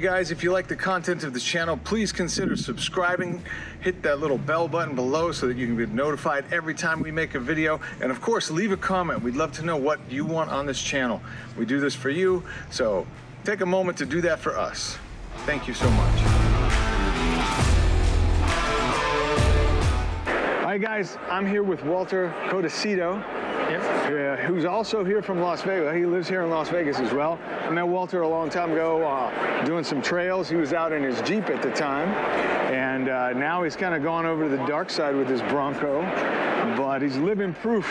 guys, if you like the content of this channel, please consider subscribing. Hit that little bell button below so that you can be notified every time we make a video. And of course, leave a comment. We'd love to know what you want on this channel. We do this for you, so take a moment to do that for us. Thank you so much. Hi guys, I'm here with Walter Codicito. Yep. Who's also here from Las Vegas. He lives here in Las Vegas as well. I met Walter a long time ago doing some trails. He was out in his Jeep at the time, and now he's kind of gone over to the dark side with his Bronco, but he's living proof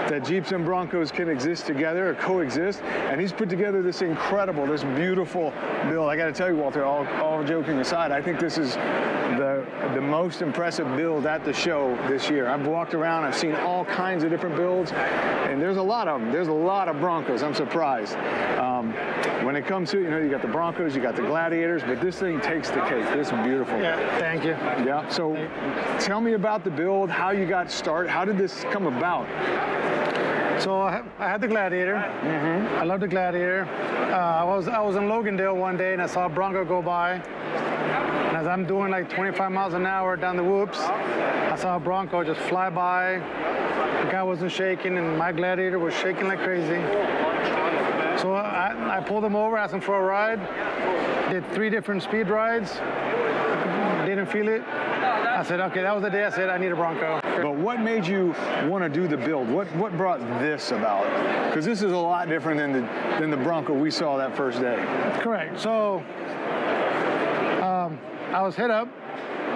that Jeeps and Broncos can exist together or coexist, and he's put together this incredible, this beautiful build. I got to tell you, Walter, all joking aside, I think this is the most impressive build at the show this year. I've walked around, I've seen all kinds of different builds, and there's a lot of them. There's a lot of Broncos. I'm surprised. When it comes to, you know, you got the Broncos, you got the Gladiators, but this thing takes the cake. This is beautiful. Yeah, thank you. Yeah, so tell me about the build, how you got started, how did this come about? So I had the Gladiator. I love the Gladiator. I was in Logandale one day and I saw a Bronco go by. And as I'm doing like 25 miles an hour down the whoops, I saw a Bronco just fly by. The guy wasn't shaking and my Gladiator was shaking like crazy. So I pulled him over, asked him for a ride. Did 3 different speed rides. Didn't feel it. I said, okay, that was the day I said I need a Bronco. But what made you want to do the build? What brought this about? Because this is a lot different than the Bronco we saw that first day. Correct. So I was hit up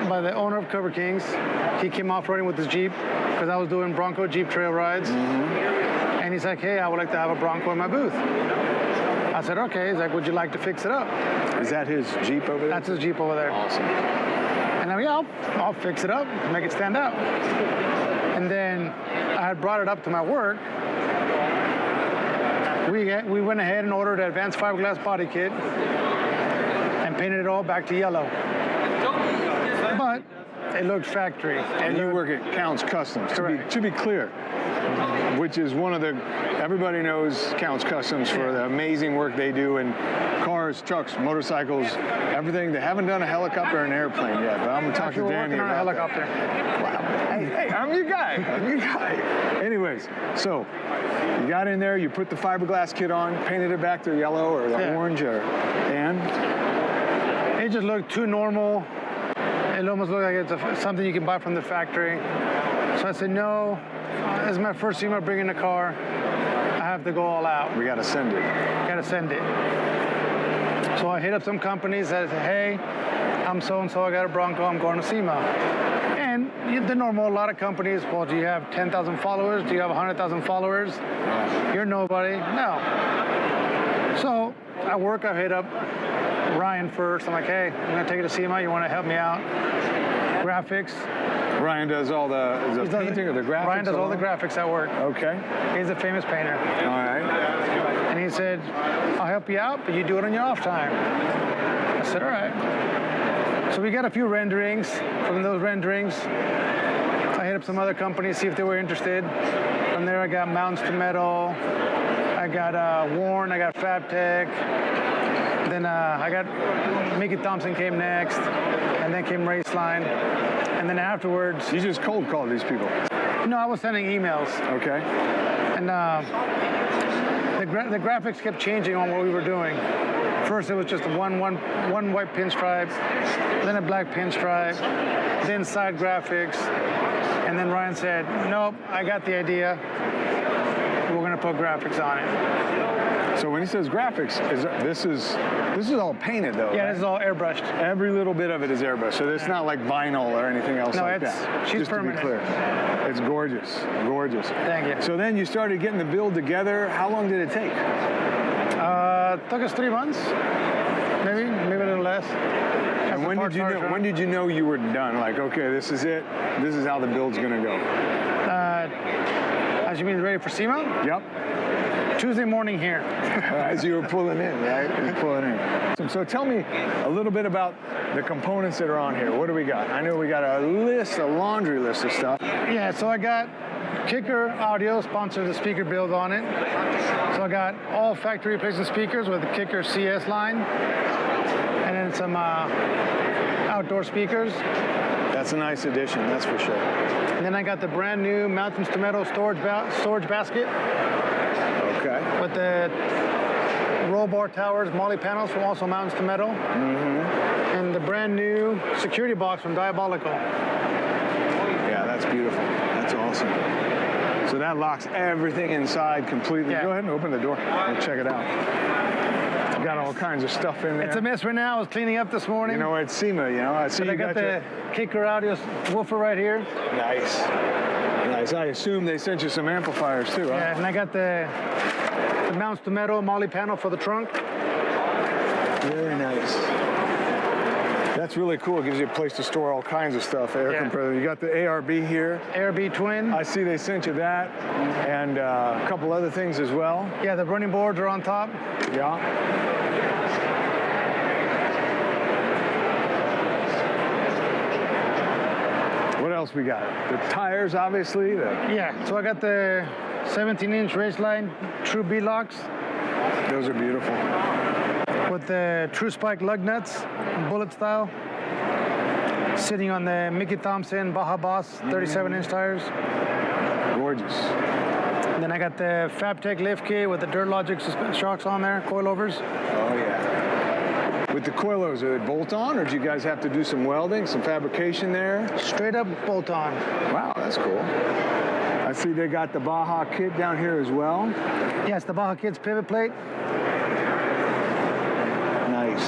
by the owner of Cover Kings. He came off-roading with his Jeep because I was doing Bronco Jeep trail rides. And he's like, hey, I would like to have a Bronco in my booth. I said, okay. He's like, would you like to fix it up? Is that his Jeep over there? That's his Jeep over there. Awesome. And I mean, yeah, I'll fix it up, make it stand out. And then I had brought it up to my work. We went ahead and ordered an advanced fiberglass body kit and painted it all back to yellow. But it looked factory. And you work at Counts Customs, to be clear, which is one of the, everybody knows Counts Customs for the amazing work they do in cars, trucks, motorcycles, everything. They haven't done a helicopter or an airplane yet, but I'm going to talk to Danny about a helicopter. Wow. Hey, I'm your guy. I'm your guy. Anyways, so you got in there, you put the fiberglass kit on, painted it back to yellow or the orange, and? It just looked too normal. It almost looked like it's something you can buy from the factory. So I said, no, this is my first SEMA bringing a car. I have to go all out. We got to send it. Got to send it. So I hit up some companies that said, hey, I'm so-and-so, I got a Bronco, I'm going to SEMA. And the normal, a lot of companies, well, do you have 10,000 followers? Do you have 100,000 followers? You're nobody. No. So at work, I hit up Ryan first. I'm like, hey, I'm going to take it to SEMA. You want to help me out? Graphics. Ryan does all the painting or the graphics? Ryan does all the graphics at work. Okay. He's a famous painter. All right. And he said, I'll help you out, but you do it on your off time. I said, all right. So we got a few renderings. From those renderings, I hit up some other companies, see if they were interested. From there, I got Mountains to Metal. I got Warren. I got FABTECH. Then I got Mickey Thompson came next, and then came RACELINE. And then afterwards... You just cold called these people? No, I was sending emails. Okay. And the graphics kept changing on what we were doing. First, it was just one white pinstripe, then a black pinstripe, then side graphics. And then Ryan said, nope, I got the idea. We're going to put graphics on it. So when he says graphics, this is all painted though? Yeah, right? This is all airbrushed. Every little bit of it is airbrushed, so it's not like vinyl or anything else like that. She's just permanent. To be clear. It's gorgeous, gorgeous. Thank you. So then you started getting the build together. How long did it take? It took us 3 months, maybe a little less. And when did you know you were done? Like, okay, this is it. This is how the build's gonna go. As you mean ready for SEMA? Yep. Tuesday morning here. As you were pulling in, right? You're pulling in. So tell me a little bit about the components that are on here. What do we got? I know we got a laundry list of stuff. Yeah, so I got Kicker Audio sponsored the speaker build on it. So I got all factory replacement speakers with the Kicker CS line. And then some outdoor speakers. That's a nice addition, that's for sure. And then I got the brand new mountains to metal storage basket Okay. with the roll bar towers, molle panels from also mountains to metal. And the brand new security box from Diabolical. Yeah, that's beautiful. That's awesome. So that locks everything inside completely. Yeah. Go ahead and open the door and check it out. Got all kinds of stuff in there. It's a mess right now. I was cleaning up this morning. You know, it's SEMA, you know. I see But I you got the your... kicker audio woofer right here. Nice. Nice. I assume they sent you some amplifiers too, huh? Yeah, and I got the mounts to metal molle panel for the trunk. Very nice. That's really cool. It gives you a place to store all kinds of stuff. Air compressor. You got the ARB here. ARB twin. I see they sent you that and a couple other things as well. Yeah, the running boards are on top. Yeah. What else we got? The tires, obviously. Yeah, so I got the 17-inch RACELINE true BeadLocks. Those are beautiful. With the true spike lug nuts, bullet style. Sitting on the Mickey Thompson Baja Boss 37-inch tires. Gorgeous. And then I got the FABTECH lift kit with the Dirt Logic shocks on there, coilovers. Oh, yeah. With the coilovers, are they bolt-on, or do you guys have to do some welding, some fabrication there? Straight up bolt-on. Wow, that's cool. I see they got the Baja kit down here as well. Yes, the Baja Kit's pivot plate. Nice.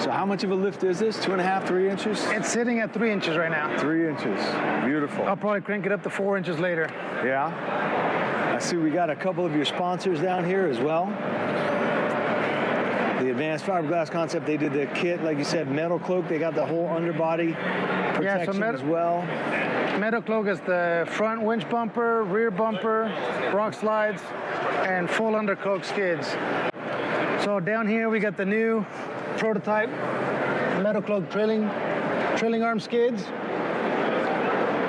So how much of a lift is this? 2.5, 3 inches? It's sitting at 3 inches right now. 3 inches. Beautiful. I'll probably crank it up to 4 inches later. Yeah. I see we got a couple of your sponsors down here as well. The Advanced Fiberglass Concept, they did the kit, like you said, metal cloak. They got the whole underbody protection as well. Metal cloak is the front winch bumper, rear bumper, Rockslides, and full undercloak skids. So down here we got the new prototype metal cloak trailing arm skids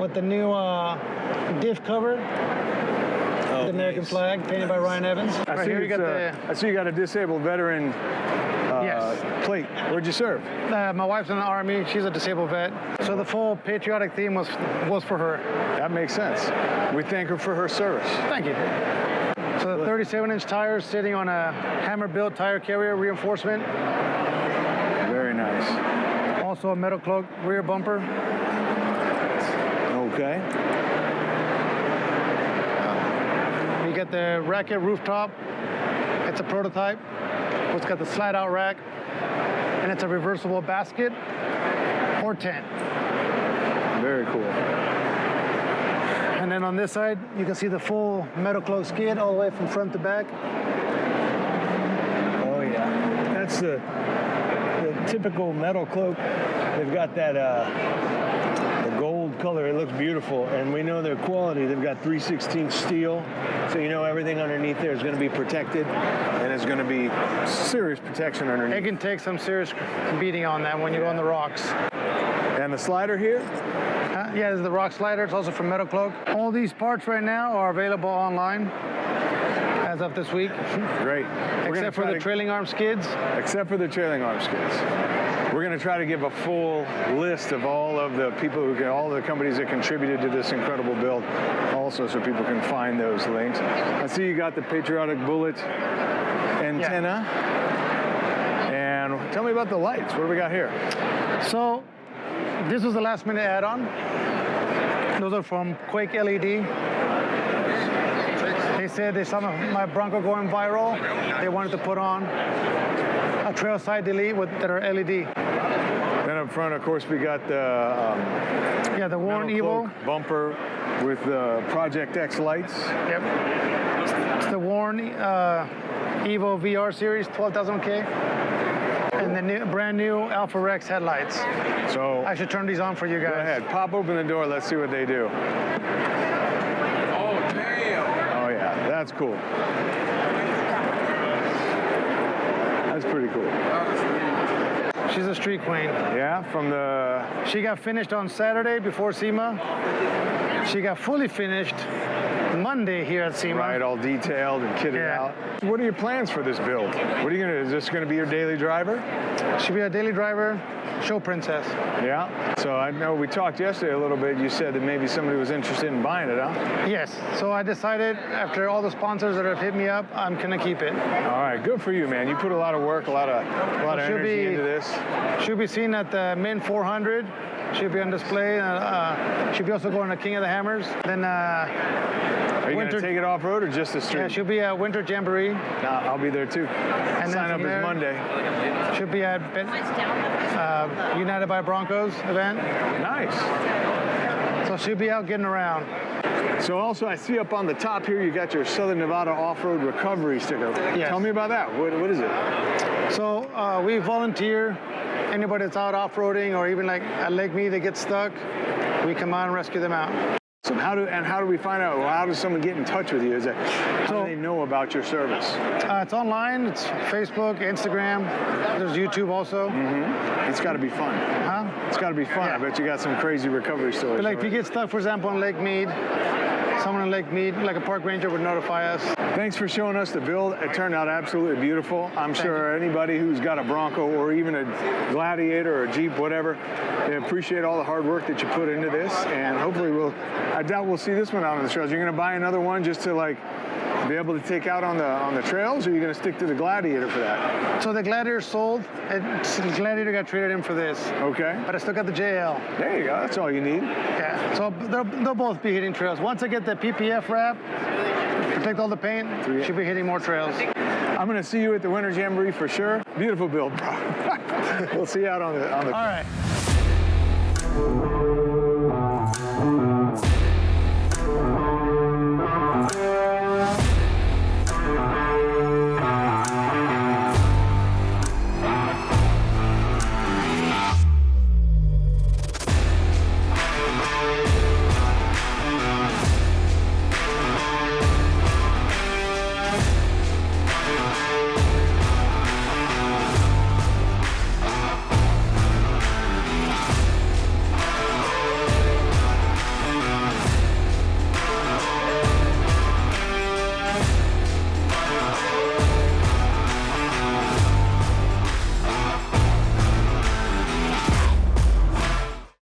with the new diff cover. The American flag painted by Ryan Evans. I see you got a disabled veteran plate. Where'd you serve? My wife's in the Army. She's a disabled vet. So the full patriotic theme was for her. That makes sense. We thank her for her service. Thank you. So the 37-inch tires sitting on a Hammerbuilt tire carrier reinforcement. Very nice. Also a metal cloak rear bumper. Okay. You get the RAKET rooftop. It's a prototype. It's got the slide-out rack, and it's a reversible basket or tent. Very cool. And then on this side, you can see the full metal cloak skid all the way from front to back. Oh yeah, that's the typical metal cloak. They've got that the gold color. It looks beautiful, and we know their quality. They've got 3/16 steel, so you know everything underneath there is going to be protected, and it's going to be serious protection underneath. It can take some serious beating on that when you go on the rocks. And the slider here? Yeah, this is the rock slider. It's also from Metal Cloak. All these parts right now are available online as of this week. Great. Except for the trailing arm skids. Except for the trailing arm skids. We're going to try to give a full list of all of the people all the companies that contributed to this incredible build also, so people can find those links. I see you got the patriotic bullet antenna. Yeah. And tell me about the lights. What do we got here? So this was the last minute add-on. Those are from Quake LED. They said they saw my Bronco going viral. They wanted to put on a trail side delete that are LED. Then up front, of course, we got the the Warren EVO bumper with the PROJECTX lights. Yep. It's the Warren EVO VR series 12,000K. And the brand new Alpharex headlights. So I should turn these on for you guys. Go ahead, pop open the door. Let's see what they do. Oh damn! Oh yeah, that's cool. That's pretty cool. She's a street queen. Yeah, from the... She got finished on Saturday before SEMA. She got fully finished Monday here at SEMA. Right, all detailed and kitted out. What are your plans for this build? What are you gonna? Is this gonna be your daily driver? Should be a daily driver, show princess. Yeah. So I know we talked yesterday a little bit. You said that maybe somebody was interested in buying it, huh? Yes. So I decided after all the sponsors that have hit me up, I'm gonna keep it. All right, good for you, man. You put a lot of work, a lot of energy into this. Should be seen at the Mint 400. Should be on display. Should be also going to King of the Hammers. Then are you going to take it off-road or just the street? Yeah, should be a Winter Jamboree. I'll be there too. And Sign up is Monday. Should be at United by Broncos event. Nice. So should be out getting around. So also I see up on the top here you got your Southern Nevada Off-Road Recovery sticker. Yes. Tell me about that. What is it? So we volunteer. Anybody that's out off-roading or even like at Lake Mead that gets stuck, we come out and rescue them out. So how do we find out? Well, how does someone get in touch with you? How do they know about your service? It's online. It's Facebook, Instagram. There's YouTube also. It's got to be fun. Huh? It's got to be fun. Yeah. I bet you got some crazy recovery stories. But like if you get stuck, for example, on Lake Mead, someone in Lake Mead, like a park ranger, would notify us. Thanks for showing us the build. It turned out absolutely beautiful. I'm sure anybody who's got a Bronco or even a Gladiator or a Jeep, whatever, they appreciate all the hard work that you put into this. And hopefully I doubt we'll see this one out on the trails. You're gonna buy another one just to like be able to take out on the trails, or are you gonna stick to the Gladiator for that? So the Gladiator sold. The Gladiator got traded in for this. Okay. But I still got the JL. There you go. That's all you need. Yeah. So they'll both be hitting trails. Once I get the PPF wrap, protect all the paint, should be hitting more trails. I'm gonna see you at the Winter Jamboree for sure. Beautiful build, bro. We'll see you out on the. All right.